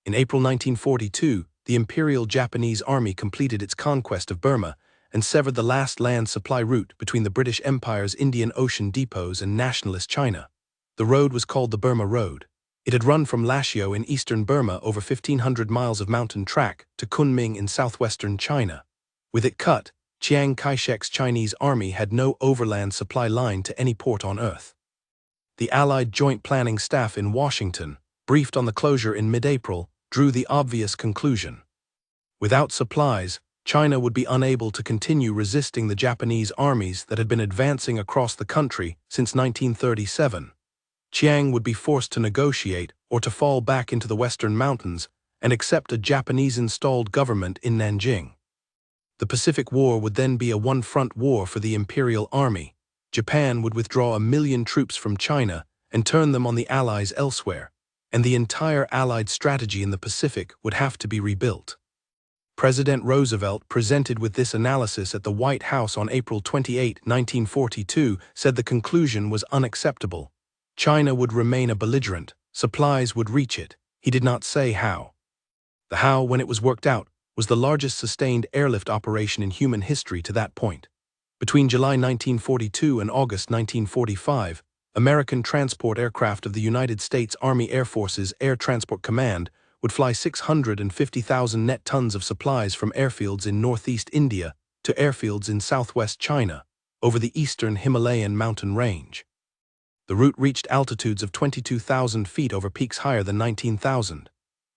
In April 1942, the Imperial Japanese Army completed its conquest of Burma and severed the last land supply route between the British Empire's Indian Ocean depots and Nationalist China. The road was called the Burma Road. It had run from Lashio in eastern Burma over 1,500 miles of mountain track to Kunming in southwestern China. With it cut, Chiang Kai-shek's Chinese army had no overland supply line to any port on Earth. The Allied Joint Planning Staff in Washington, briefed on the closure in mid-April, drew the obvious conclusion. Without supplies, China would be unable to continue resisting the Japanese armies that had been advancing across the country since 1937. Chiang would be forced to negotiate or to fall back into the western mountains and accept a Japanese-installed government in Nanjing. The Pacific War would then be a one-front war for the Imperial Army. Japan would withdraw 1 million troops from China and turn them on the Allies elsewhere, and the entire Allied strategy in the Pacific would have to be rebuilt. President Roosevelt, presented with this analysis at the White House on April 28, 1942, said the conclusion was unacceptable. China would remain a belligerent, supplies would reach it. He did not say how. The how, when it was worked out, was the largest sustained airlift operation in human history to that point. Between July 1942 and August 1945, American transport aircraft of the United States Army Air Force's Air Transport Command would fly 650,000 net tons of supplies from airfields in northeast India to airfields in southwest China, over the eastern Himalayan mountain range. The route reached altitudes of 22,000 feet over peaks higher than 19,000.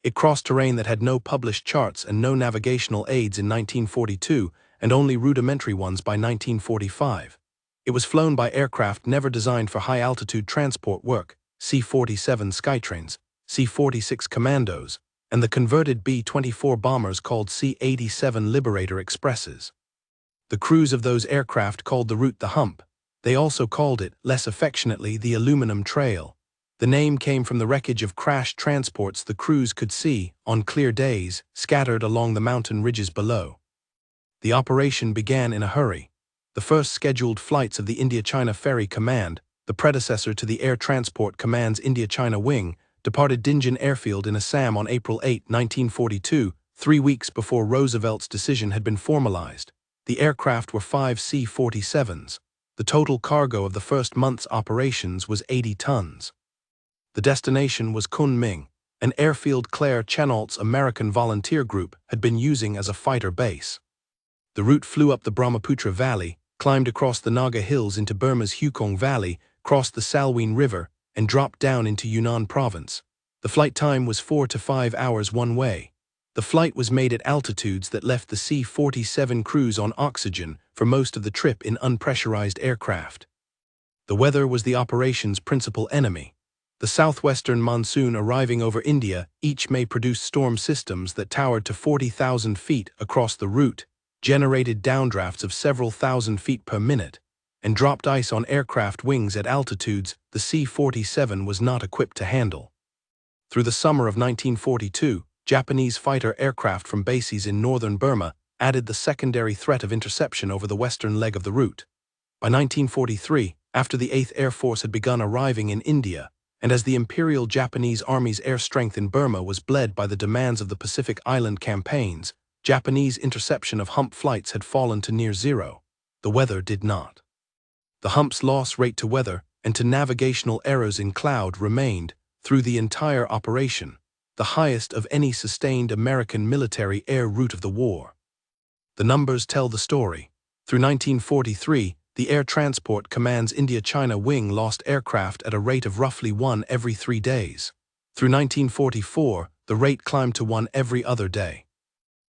It crossed terrain that had no published charts and no navigational aids in 1942, and only rudimentary ones by 1945. It was flown by aircraft never designed for high-altitude transport work, C-47 Skytrains, C-46 Commandos, and the converted B-24 bombers called C-87 Liberator Expresses. The crews of those aircraft called the route the Hump. They also called it, less affectionately, the Aluminum Trail. The name came from the wreckage of crashed transports the crews could see, on clear days, scattered along the mountain ridges below. The operation began in a hurry. The first scheduled flights of the India-China Ferry Command, the predecessor to the Air Transport Command's India-China Wing, departed Dinjan Airfield in Assam on April 8, 1942, 3 weeks before Roosevelt's decision had been formalized. The aircraft were 5 C-47s. The total cargo of the first month's operations was 80 tons. The destination was Kunming, an airfield Claire Chennault's American volunteer group had been using as a fighter base. The route flew up the Brahmaputra Valley, climbed across the Naga Hills into Burma's Hukong Valley, crossed the Salween River, and dropped down into Yunnan Province. The flight time was 4 to 5 hours one way. The flight was made at altitudes that left the C-47 crews on oxygen for most of the trip in unpressurized aircraft. The weather was the operation's principal enemy. The southwestern monsoon arriving over India each May produced storm systems that towered to 40,000 feet across the route, generated downdrafts of several thousand feet per minute, and dropped ice on aircraft wings at altitudes the C-47 was not equipped to handle. Through the summer of 1942, Japanese fighter aircraft from bases in northern Burma added the secondary threat of interception over the western leg of the route. By 1943, after the 8th Air Force had begun arriving in India, and as the Imperial Japanese Army's air strength in Burma was bled by the demands of the Pacific Island campaigns, Japanese interception of Hump flights had fallen to near zero. The weather did not. The Hump's loss rate to weather and to navigational errors in cloud remained, through the entire operation, the highest of any sustained American military air route of the war. The numbers tell the story. Through 1943, the Air Transport Command's India-China Wing lost aircraft at a rate of roughly 1 every 3 days. Through 1944, the rate climbed to 1 every other day.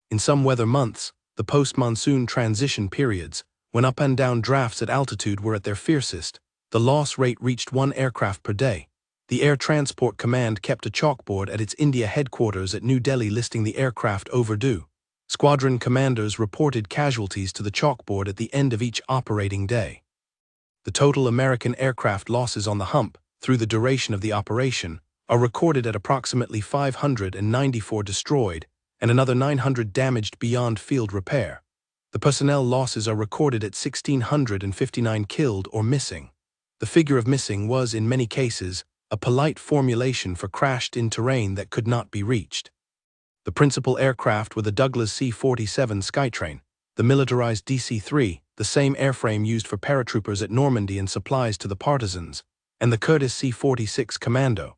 In some weather months, the post-monsoon transition periods, when up and down drafts at altitude were at their fiercest, the loss rate reached 1 aircraft per day. The Air Transport Command kept a chalkboard at its India headquarters at New Delhi listing the aircraft overdue. Squadron commanders reported casualties to the chalkboard at the end of each operating day. The total American aircraft losses on the Hump, through the duration of the operation, are recorded at approximately 594 destroyed and another 900 damaged beyond field repair. The personnel losses are recorded at 1,659 killed or missing. The figure of missing was, in many cases, a polite formulation for crashed in terrain that could not be reached. The principal aircraft were the Douglas C-47 Skytrain, the militarized DC-3, the same airframe used for paratroopers at Normandy and supplies to the partisans, and the Curtiss C-46 Commando.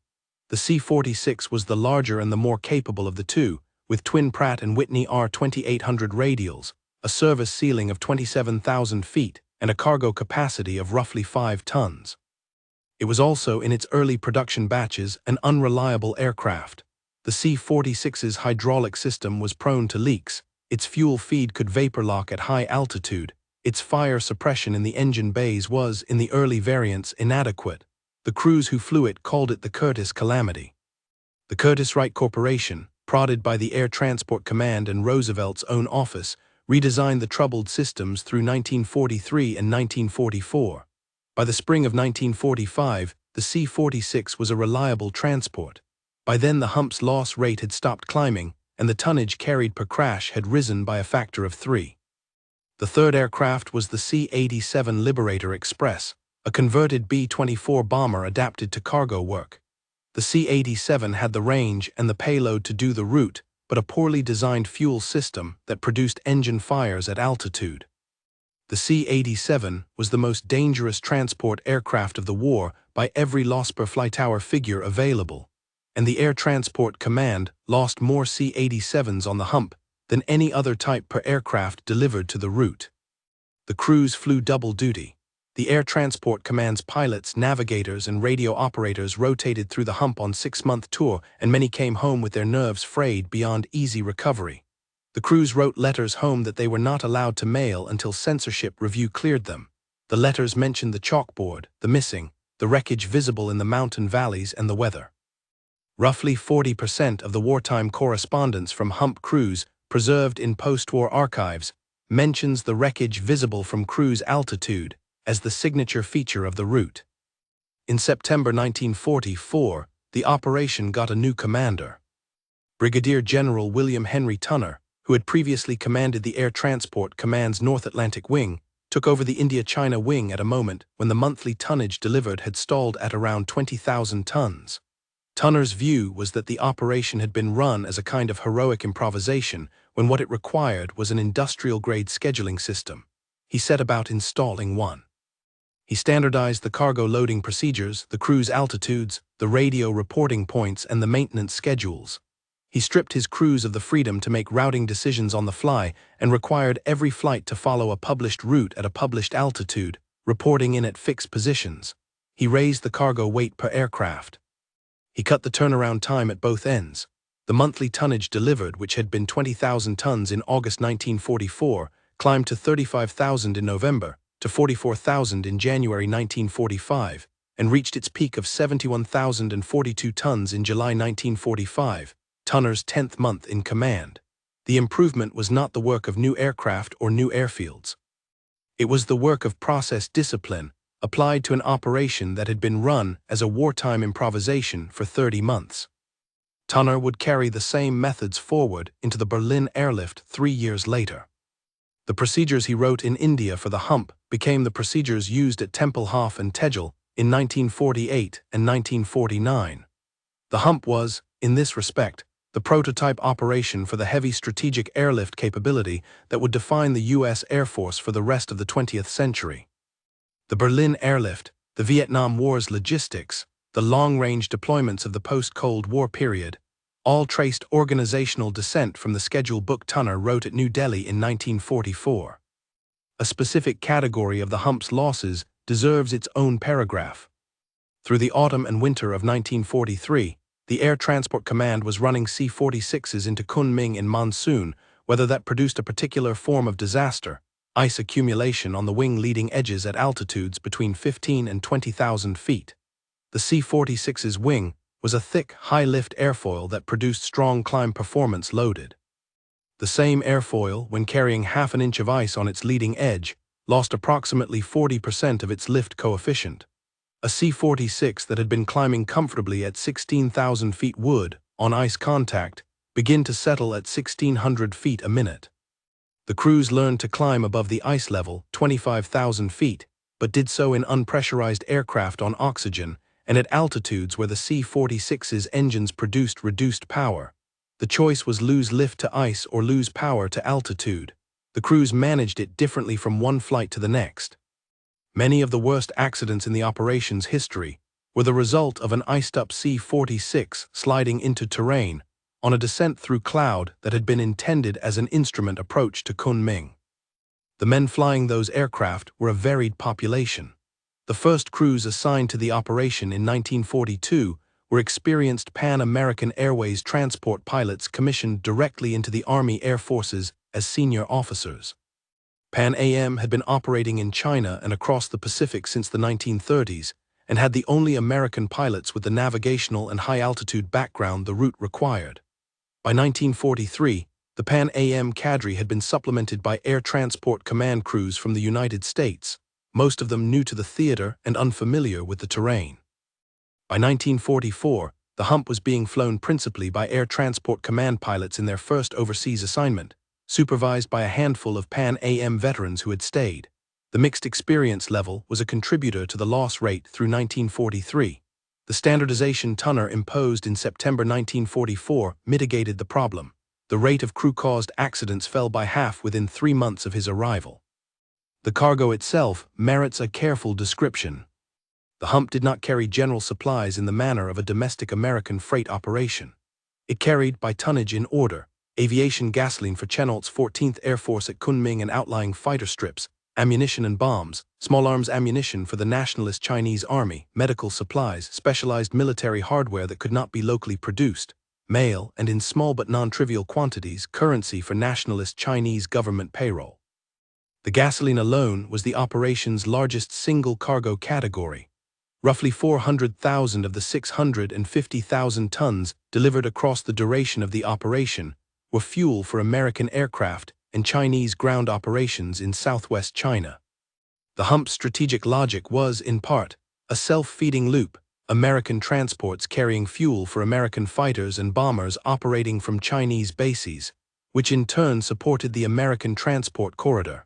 The C-46 was the larger and the more capable of the two, with twin Pratt & Whitney R-2800 radials, a service ceiling of 27,000 feet, and a cargo capacity of roughly 5 tons. It was also, in its early production batches, an unreliable aircraft. The C-46's hydraulic system was prone to leaks, its fuel feed could vapor lock at high altitude, its fire suppression in the engine bays was, in the early variants, inadequate. The crews who flew it called it the Curtiss Calamity. The Curtiss-Wright Corporation, prodded by the Air Transport Command and Roosevelt's own office, redesigned the troubled systems through 1943 and 1944. By the spring of 1945, the C-46 was a reliable transport. By then the Hump's loss rate had stopped climbing, and the tonnage carried per crash had risen by a factor of 3. The third aircraft was the C-87 Liberator Express, a converted B-24 bomber adapted to cargo work. The C-87 had the range and the payload to do the route, but a poorly designed fuel system that produced engine fires at altitude. The C-87 was the most dangerous transport aircraft of the war by every loss per flight hour figure available, and the Air Transport Command lost more C-87s on the Hump than any other type per aircraft delivered to the route. The crews flew double duty. The Air Transport Command's pilots, navigators, and radio operators rotated through the Hump on 6-month tour, and many came home with their nerves frayed beyond easy recovery. The crews wrote letters home that they were not allowed to mail until censorship review cleared them. The letters mentioned the chalkboard, the missing, the wreckage visible in the mountain valleys, and the weather. Roughly 40% of the wartime correspondence from Hump crews, preserved in post-war archives, mentions the wreckage visible from cruise altitude as the signature feature of the route. In September 1944, the operation got a new commander. Brigadier General William Henry Tunner, who had previously commanded the Air Transport Command's North Atlantic Wing, took over the India-China Wing at a moment when the monthly tonnage delivered had stalled at around 20,000 tons. Tunner's view was that the operation had been run as a kind of heroic improvisation when what it required was an industrial-grade scheduling system. He set about installing one. He standardized the cargo loading procedures, the cruise altitudes, the radio reporting points, and the maintenance schedules. He stripped his crews of the freedom to make routing decisions on the fly and required every flight to follow a published route at a published altitude, reporting in at fixed positions. He raised the cargo weight per aircraft. He cut the turnaround time at both ends. The monthly tonnage delivered, which had been 20,000 tons in August 1944, climbed to 35,000 in November, to 44,000 in January 1945, and reached its peak of 71,042 tons in July 1945, Tunner's 10th month in command. The improvement was not the work of new aircraft or new airfields. It was the work of process discipline, applied to an operation that had been run as a wartime improvisation for 30 months. Tunner would carry the same methods forward into the Berlin airlift 3 years later. The procedures he wrote in India for the Hump became the procedures used at Tempelhof and Tegel in 1948 and 1949. The Hump was, in this respect, the prototype operation for the heavy strategic airlift capability that would define the U.S. Air Force for the rest of the 20th century. The Berlin airlift, the Vietnam War's logistics, the long-range deployments of the post-Cold War period, all traced organizational descent from the schedule book Tunner wrote at New Delhi in 1944. A specific category of the Hump's losses deserves its own paragraph. Through the autumn and winter of 1943, the Air Transport Command was running C-46s into Kunming in monsoon, whether that produced a particular form of disaster, ice accumulation on the wing leading edges at altitudes between 15 and 20,000 feet. The C-46's wing was a thick, high-lift airfoil that produced strong climb performance loaded. The same airfoil, when carrying half an inch of ice on its leading edge, lost approximately 40% of its lift coefficient. A C-46 that had been climbing comfortably at 16,000 feet would, on ice contact, begin to settle at 1,600 feet a minute. The crews learned to climb above the ice level, 25,000 feet, but did so in unpressurized aircraft on oxygen and at altitudes where the C-46's engines produced reduced power. The choice was lose lift to ice or lose power to altitude. The crews managed it differently from one flight to the next. Many of the worst accidents in the operation's history were the result of an iced-up C-46 sliding into terrain on a descent through cloud that had been intended as an instrument approach to Kunming. The men flying those aircraft were a varied population. The first crews assigned to the operation in 1942 were experienced Pan American Airways transport pilots commissioned directly into the Army Air Forces as senior officers. Pan AM had been operating in China and across the Pacific since the 1930s and had the only American pilots with the navigational and high-altitude background the route required. By 1943, the Pan AM cadre had been supplemented by air transport command crews from the United States, most of them new to the theater and unfamiliar with the terrain. By 1944, the Hump was being flown principally by air transport command pilots in their first overseas assignment, supervised by a handful of Pan AM veterans who had stayed. The mixed experience level was a contributor to the loss rate through 1943. The standardization tonnage imposed in September 1944 mitigated the problem. The rate of crew-caused accidents fell by half within 3 months of his arrival. The cargo itself merits a careful description. The Hump did not carry general supplies in the manner of a domestic American freight operation. It carried, by tonnage in order, aviation gasoline for Chennault's 14th Air Force at Kunming and outlying fighter strips, ammunition and bombs, small arms ammunition for the Nationalist Chinese Army, medical supplies, specialized military hardware that could not be locally produced, mail, and in small but non-trivial quantities, currency for Nationalist Chinese government payroll. The gasoline alone was the operation's largest single cargo category. Roughly 400,000 of the 650,000 tons delivered across the duration of the operation were fuel for American aircraft and Chinese ground operations in southwest China. The Hump's strategic logic was, in part, a self-feeding loop, American transports carrying fuel for American fighters and bombers operating from Chinese bases, which in turn supported the American transport corridor.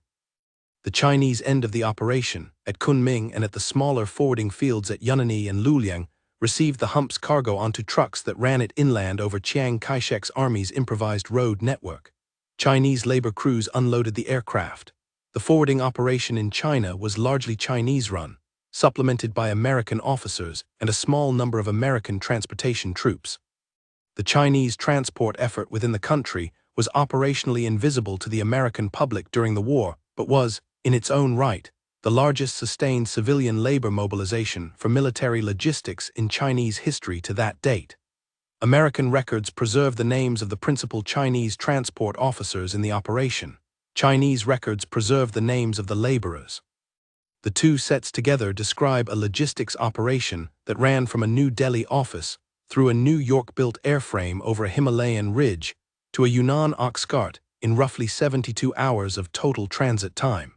The Chinese end of the operation, at Kunming and at the smaller forwarding fields at Yunnan and Luliang, received the Hump's cargo onto trucks that ran it inland over Chiang Kai-shek's army's improvised road network. Chinese labor crews unloaded the aircraft. The forwarding operation in China was largely Chinese-run, supplemented by American officers and a small number of American transportation troops. The Chinese transport effort within the country was operationally invisible to the American public during the war, but was, in its own right, the largest sustained civilian labor mobilization for military logistics in Chinese history to that date. American records preserve the names of the principal Chinese transport officers in the operation. Chinese records preserve the names of the laborers. The two sets together describe a logistics operation that ran from a New Delhi office through a New York-built airframe over a Himalayan ridge to a Yunnan ox cart in roughly 72 hours of total transit time.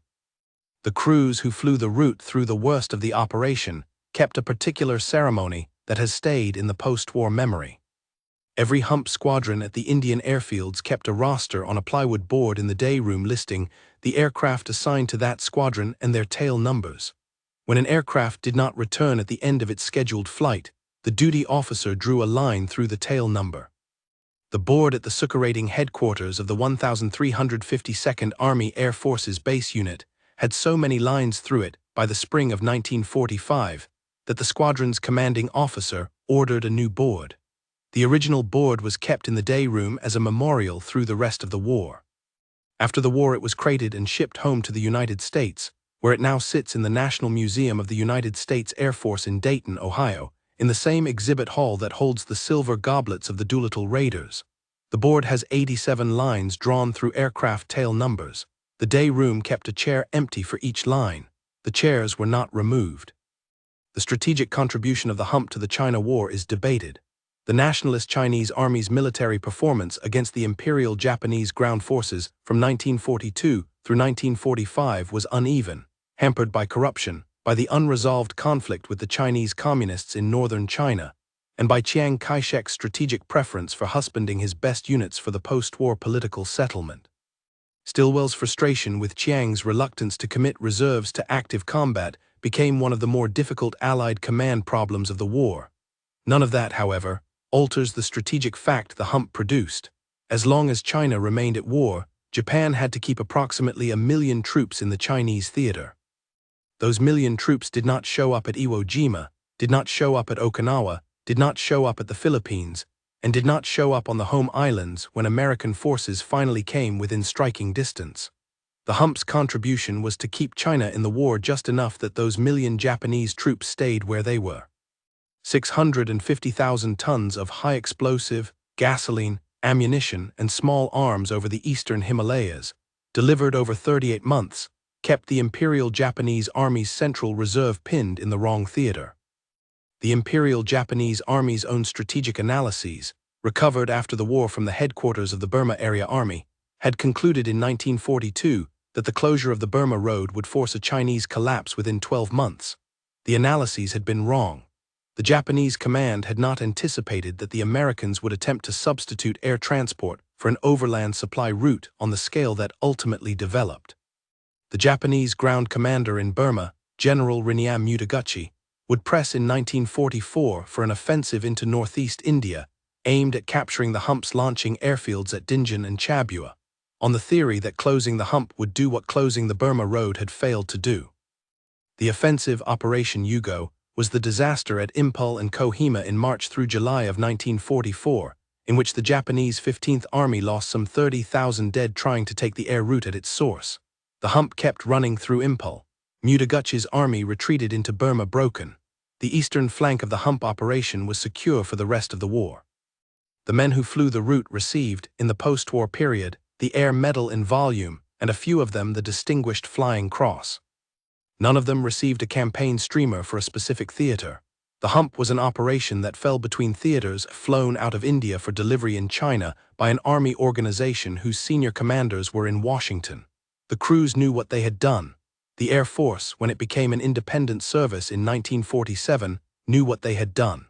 The crews who flew the route through the worst of the operation kept a particular ceremony that has stayed in the post-war memory. Every Hump squadron at the Indian airfields kept a roster on a plywood board in the day room listing the aircraft assigned to that squadron and their tail numbers. When an aircraft did not return at the end of its scheduled flight, the duty officer drew a line through the tail number. The board at the Sukherating headquarters of the 1352nd Army Air Forces base unit had so many lines through it by the spring of 1945 that the squadron's commanding officer ordered a new board. The original board was kept in the day room as a memorial through the rest of the war. After the war, it was crated and shipped home to the United States, where it now sits in the National Museum of the United States Air Force in Dayton, Ohio, in the same exhibit hall that holds the silver goblets of the Doolittle Raiders. The board has 87 lines drawn through aircraft tail numbers. The day room kept a chair empty for each line. The chairs were not removed. The strategic contribution of the Hump to the China War is debated. The Nationalist Chinese Army's military performance against the Imperial Japanese ground forces from 1942 through 1945 was uneven, hampered by corruption, by the unresolved conflict with the Chinese communists in northern China, and by Chiang Kai-shek's strategic preference for husbanding his best units for the post-war political settlement. Stilwell's frustration with Chiang's reluctance to commit reserves to active combat became one of the more difficult Allied command problems of the war. None of that, however, alters the strategic fact the hump produced. As long as China remained at war, Japan had to keep approximately 1 million troops in the Chinese theater. Those million troops did not show up at Iwo Jima, did not show up at Okinawa, did not show up at the Philippines, and did not show up on the home islands when American forces finally came within striking distance. The Hump's contribution was to keep China in the war just enough that those million Japanese troops stayed where they were. 650,000 tons of high-explosive, gasoline, ammunition, and small arms over the eastern Himalayas, delivered over 38 months, kept the Imperial Japanese Army's Central Reserve pinned in the wrong theater. The Imperial Japanese Army's own strategic analyses, recovered after the war from the headquarters of the Burma Area Army, had concluded in 1942 that the closure of the Burma Road would force a Chinese collapse within 12 months. The analyses had been wrong. The Japanese command had not anticipated that the Americans would attempt to substitute air transport for an overland supply route on the scale that ultimately developed. The Japanese ground commander in Burma, General Riniam Mutaguchi, would press in 1944 for an offensive into northeast India, aimed at capturing the Hump's launching airfields at Dinjan and Chabua, on the theory that closing the Hump would do what closing the Burma Road had failed to do. The offensive Operation Yugo was the disaster at Impal and Kohima in March through July of 1944, in which the Japanese 15th Army lost some 30,000 dead trying to take the air route at its source. The Hump kept running through Impal. Mutaguchi's army retreated into Burma broken. The eastern flank of the Hump operation was secure for the rest of the war. The men who flew the route received, in the post-war period, the Air Medal in volume, and a few of them the Distinguished Flying Cross. None of them received a campaign streamer for a specific theater. The Hump was an operation that fell between theaters flown out of India for delivery in China by an army organization whose senior commanders were in Washington. The crews knew what they had done. The Air Force, when it became an independent service in 1947, knew what they had done.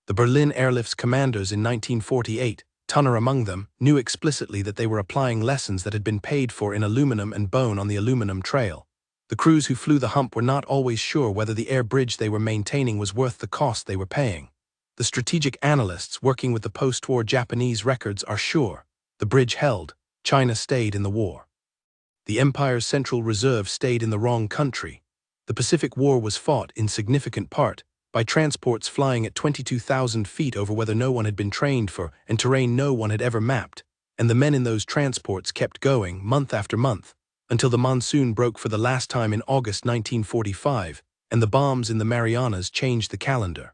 The Berlin Airlift's commanders in 1948, Tunner among them, knew explicitly that they were applying lessons that had been paid for in aluminum and bone on the aluminum trail. The crews who flew the Hump were not always sure whether the air bridge they were maintaining was worth the cost they were paying. The strategic analysts working with the post-war Japanese records are sure. The bridge held. China stayed in the war. The Empire's Central Reserve stayed in the wrong country. The Pacific War was fought, in significant part, by transports flying at 22,000 feet over weather no one had been trained for and terrain no one had ever mapped, and the men in those transports kept going month after month, until the monsoon broke for the last time in August 1945, and the bombs in the Marianas changed the calendar.